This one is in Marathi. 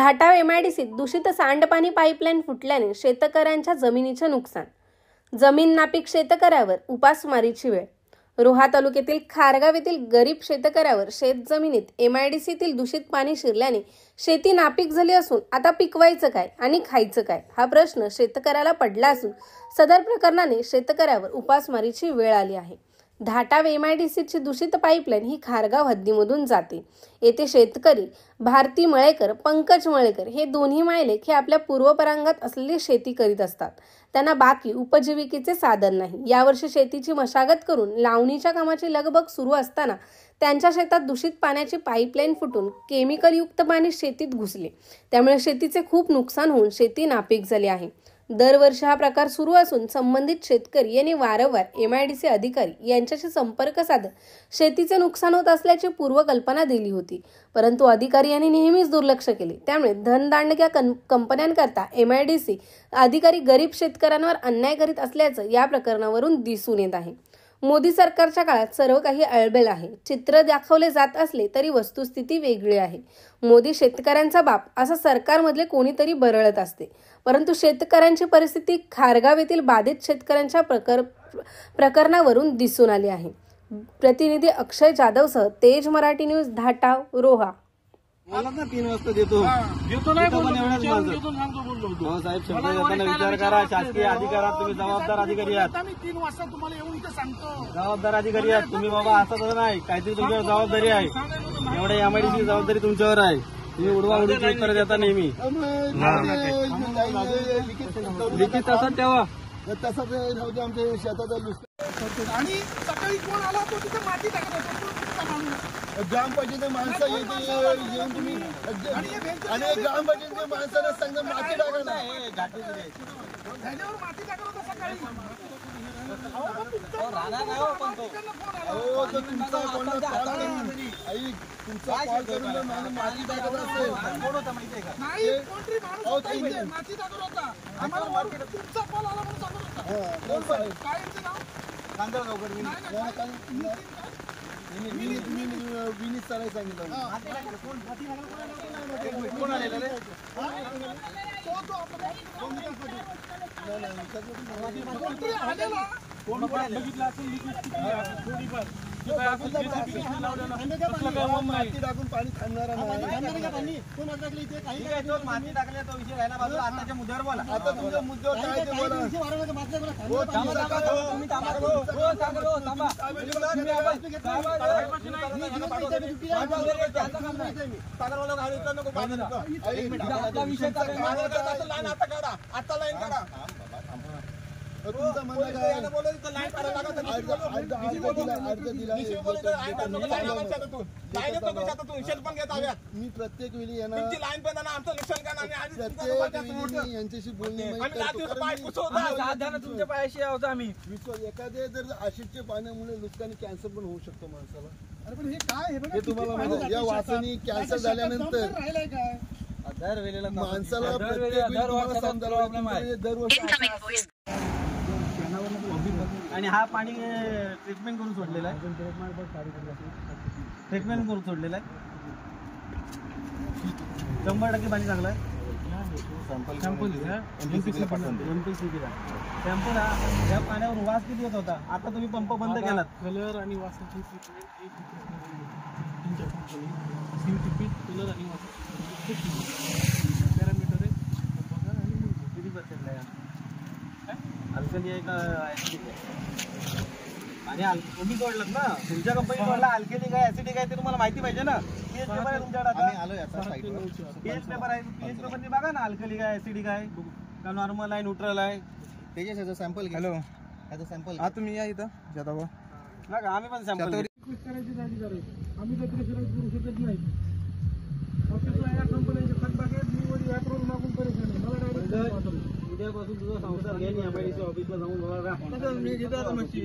धाटाव एमआयडीसीत दूषित सांडपाणी पाईपलाईन फुटल्याने शेतकऱ्यांच्या जमिनीचे नुकसान. जमीन नापीक शेतकऱ्यावर उपासमारीची वेळ. रोहा तालुक्यातील खारगाव येथील गरीब शेतकऱ्यावर शेतजमिनीत एमआयडीसीतील दूषित पाणी शिरल्याने शेती नापीक झाली असून आता पिकवायचं काय आणि खायचं काय हा प्रश्न शेतकऱ्याला पडला असून सदर प्रकरणाने शेतकऱ्यावर उपासमारीची वेळ आली आहे. धाटाव एमआयडीसीची दूषित पाईपलाईन ही खारगाव हद्दीमधून जाते. येथे शेतकरी भारती मळेकर, पंकज मळेकर हे दोन्ही मायलेक हे आपल्या पूर्वपरांगत असलेली शेती करीत असतात. त्यांना बाकी उपजीविकेचे साधन नाही. यावर्षी शेतीची मशागत करून लावणीच्या कामाची लगबग सुरू असताना त्यांच्या शेतात दूषित पाण्याची पाईपलाईन फुटून केमिकलयुक्त पाणी शेतीत घुसले. त्यामुळे शेतीचे खूप नुकसान होऊन शेती नापीक झाली आहे. दरवर्षी हा प्रकार सुरू असून संबंधित शेतकरी यांनी वारंवार एमआयडीसी अधिकारी यांच्याशी संपर्क साधत शेतीचे नुकसान होत असल्याची पूर्वकल्पना दिली होती, परंतु अधिकारी यांनी नेहमीच दुर्लक्ष केले. त्यामुळे धनदांडक्या कंपन्यांकरता एमआयडीसी अधिकारी गरीब शेतकऱ्यांवर अन्याय करीत असल्याचं या प्रकरणावरून दिसून येत आहे. मोदी सरकारच्या काळात सर्व काही अळबेल आहे. चित्र दाखवले जात असले तरी वस्तुस्थिती वेगळी आहे. मोदी शेतकऱ्यांचा बाप असं सरकारमधले कोणीतरी बरळत असते, परंतु शेतकऱ्यांची परिस्थिती खारगाव येथील बाधित शेतकऱ्यांच्या प्रकरणावरून दिसून आली आहे. प्रतिनिधी अक्षय जाधवसह तेज मराठी न्यूज, धाटाव, रोहा. मला ना 3 वाजता देतो नाही हो साहेब, शब्द देताना विचार करा. शासकीय अधिकारात तुम्ही जबाबदार अधिकारी आहात. मी 3 वाजता तुम्हाला येऊन इथे सांगतो. जबाबदार अधिकारी आहात तुम्ही बाबा. असं तसं नाही, काहीतरी तुमच्यावर जबाबदारी आहे. एवढ्या एमआयडीसी जबाबदारी तुमच्यावर आहे. तुम्ही उडवा उडीची उत्तर देता नेहमी. लिखित तसं ठेवा. तसंच राहू दे आमच्या शेतात. आणि सकाळी कोण आला तो तिथे माती टाकत होता. ग्रामपंचायत माणसं येऊन तुम्ही आणि ग्रामपंचायत माणसाला सांगा माती टाकायला. माती टाकत होता सकाळी. तुमचा कॉल करून माती टाकत असेल नाही. कोणतरी माती टाकत होता. आम्हाला तुमचा कॉल आला म्हणून सांगत होता. काय नाव कांदळगावकर विनीत सराय सांगितलं. कोण आलेलं रे? कोण बघितलं माती टाकून पाणी थांबणार नाही. माती टाकले तो विषय राहिला बाजूला. आताच्या मुद्द्यावर बोला. आता तुमच्या मुद्द्यावर काय ते बोला. आता लाईन काढा. तुमचं म्हणणं काय? मी प्रत्येक वेळी येणार, यांच्याशी बोलणे तुमच्या पायाशी आहोत आम्ही. एखाद्या जर आशिषच्या पाण्यामुळे नुकसान कॅन्सर पण होऊ शकतो माणसाला. अरे पण हे काय हे तुम्हाला माहिती? या वासाने कॅन्सर झाल्यानंतर माणसाला दरवर्षी आणि हा पाणी ट्रीटमेंट करून सोडलेला आहे. ट्रीटमेंट करून सोडलेला आहे. 100% पाणी चांगलं आहे. सॅम्पल हा या पाण्यावर वास किती येत होता. आता तुम्ही पंप बंद केलात. कलर आणि वासाची कलर आणि पॅरामीटर आहे. बघा आणि किती पर्सेंट आहे. अल्कली आहे का ऍसिडिक आहे? आणि तुम्ही सोडलात ना, तुमच्या कंपनी सोडला. अल्कली काय ऍसिडिक आहे ते तुम्हाला माहिती पाहिजे ना. पीएच पेपर आहे तुमच्याकडे. पीएच पेपर आहे. पीएच पेपरने बघा ना अल्कली काय ऍसिडिक आहे का नॉर्मल आहे, न्यूट्रल आहे. त्याच्याच सॅम्पल. हॅलो, याचा सॅम्पल. हा तुम्ही या इथं शेतावर ना. आम्ही पण सॅम्पल करायची जागी करायची. आम्ही तर प्रेशराईज करू शकत नाही. ऑफिसला या कंपन्यांचे खतबागेत मी वर ॲपवर मागून परेशान आहे. मला डायरेक्ट उद्यापासून तुझा संसार घ्या. एमआयडीसी ऑफिसला जाऊन बघा. मी घेतो आता मच्छी.